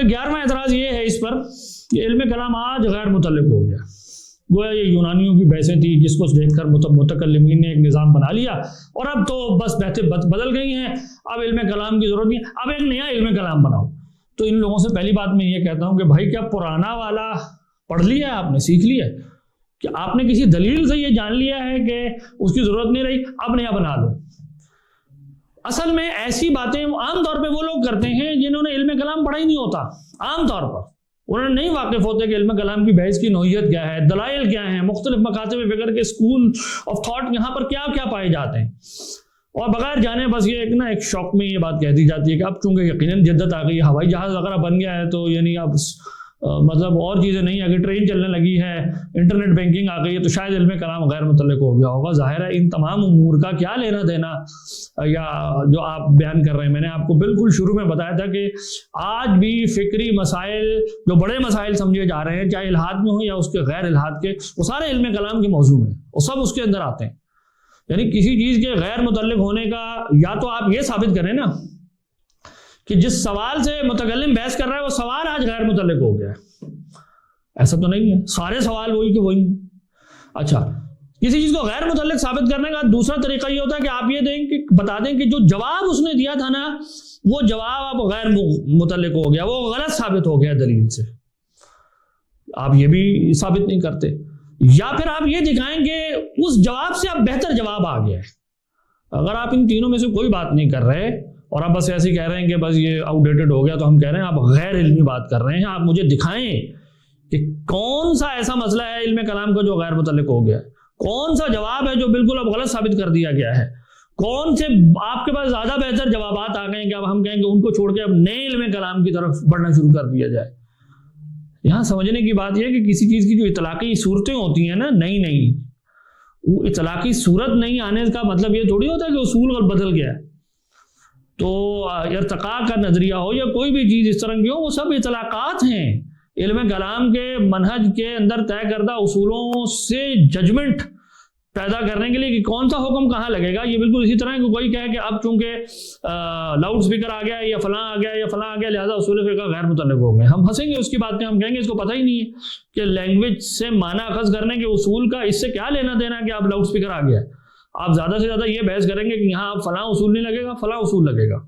11واں اعتراض یہ ہے اس پر کہ علم کلام آج غیر متعلق ہو گیا. گویا یہ یونانیوں کی بحثیں تھیں جس کو دیکھ کر متکلمین نے ایک نظام بنا لیا اور اب تو بس بحثیں بدل گئی ہیں, اب علم کلام کی ضرورت نہیں, اب ایک نیا علم کلام بناؤ. تو ان لوگوں سے پہلی بات میں یہ کہتا ہوں کہ بھائی کیا پرانا والا پڑھ لیا ہے آپ نے, سیکھ لیا ہے, کہ آپ نے کسی دلیل سے یہ جان لیا ہے کہ اس کی ضرورت نہیں رہی, اب نیا بنا لو. اصل میں ایسی باتیں عام طور پہ وہ لوگ کرتے ہیں جنہوں نے علم کلام پڑھا ہی نہیں ہوتا. عام طور پر انہوں نے نہیں واقف ہوتے کہ علم کلام کی بحث کی نوعیت کیا ہے, دلائل کیا ہیں, مختلف مکاتب فکر کے اسکول آف تھاٹ یہاں پر کیا کیا پائے جاتے ہیں. اور بغیر جانے بس یہ ایک شوق میں یہ بات کہہ دی جاتی ہے کہ اب چونکہ یقیناً جدت آ گئی ہے, ہوائی جہاز وغیرہ بن گیا ہے, تو یعنی اب مطلب اور چیزیں نہیں, اگر ٹرین چلنے لگی ہے, انٹرنیٹ بینکنگ آ گئی ہے, تو شاید علم کلام غیر متعلق ہو گیا ہوگا. ظاہر ہے ان تمام امور کا کیا لینا دینا یا جو آپ بیان کر رہے ہیں. میں نے آپ کو بالکل شروع میں بتایا تھا کہ آج بھی فکری مسائل جو بڑے مسائل سمجھے جا رہے ہیں, چاہے الحاد میں ہوں یا اس کے غیر الحاد کے, وہ سارے علم کلام کے موضوع ہیں, وہ سب اس کے اندر آتے ہیں. یعنی کسی چیز کے غیر متعلق ہونے کا یا تو آپ یہ ثابت کریں نا کہ جس سوال سے متکلم بحث کر رہا ہے وہ سوال آج غیر متعلق ہو گیا ہے. ایسا تو نہیں ہے, سارے سوال وہی کہ وہی. اچھا, کسی چیز کو غیر متعلق ثابت کرنے کا دوسرا طریقہ یہ ہوتا ہے کہ آپ یہ دیں کہ بتا دیں کہ جو جواب اس نے دیا تھا نا, وہ جواب آپ غیر متعلق ہو گیا, وہ غلط ثابت ہو گیا دلیل سے. آپ یہ بھی ثابت نہیں کرتے, یا پھر آپ یہ دکھائیں کہ اس جواب سے اب بہتر جواب آ گیا ہے. اگر آپ ان تینوں میں سے کوئی بات نہیں کر رہے اور آپ بس ایسے ہی کہہ رہے ہیں کہ بس یہ آؤٹ ڈیٹڈ ہو گیا, تو ہم کہہ رہے ہیں آپ غیر علمی بات کر رہے ہیں. آپ مجھے دکھائیں کہ کون سا ایسا مسئلہ ہے علم کلام کا جو غیر متعلق ہو گیا ہے, کون سا جواب ہے جو بالکل اب غلط ثابت کر دیا گیا ہے, کون سے آپ کے پاس زیادہ بہتر جوابات آ گئے ہیں کہ اب ہم کہیں کہ ان کو چھوڑ کے اب نئے علم کلام کی طرف بڑھنا شروع کر دیا جائے. یہاں سمجھنے کی بات یہ ہے کہ کسی چیز کی جو اطلاقی صورتیں ہوتی ہیں نا, نئی وہ اطلاقی صورت نہیں آنے کا مطلب یہ تھوڑی ہوتا ہے کہ اصول بدل گیا ہے. تو ارتقاء کا نظریہ ہو یا کوئی بھی چیز اس طرح کی ہو, وہ سب اطلاقات ہیں. علم کلام کے منہج کے اندر طے کردہ اصولوں سے ججمنٹ پیدا کرنے کے لیے کہ کون سا حکم کہاں لگے گا, یہ بالکل اسی طرح کہ کوئی کہے کہ اب چونکہ لاؤڈ سپیکر آ گیا یا فلاں آ گیا یا فلاں آ گیا لہٰذا اصول فقہ غیر متعلق ہو گئے. ہم ہنسیں گے اس کی بات میں, ہم کہیں گے اس کو پتہ ہی نہیں ہے کہ لینگویج سے معنی اخذ کرنے کے اصول کا اس سے کیا لینا دینا کہ اب لاؤڈ سپیکر آ گیا ہے. آپ زیادہ سے زیادہ یہ بحث کریں گے کہ یہاں فلاں اصول نہیں لگے گا, فلاں اصول لگے گا.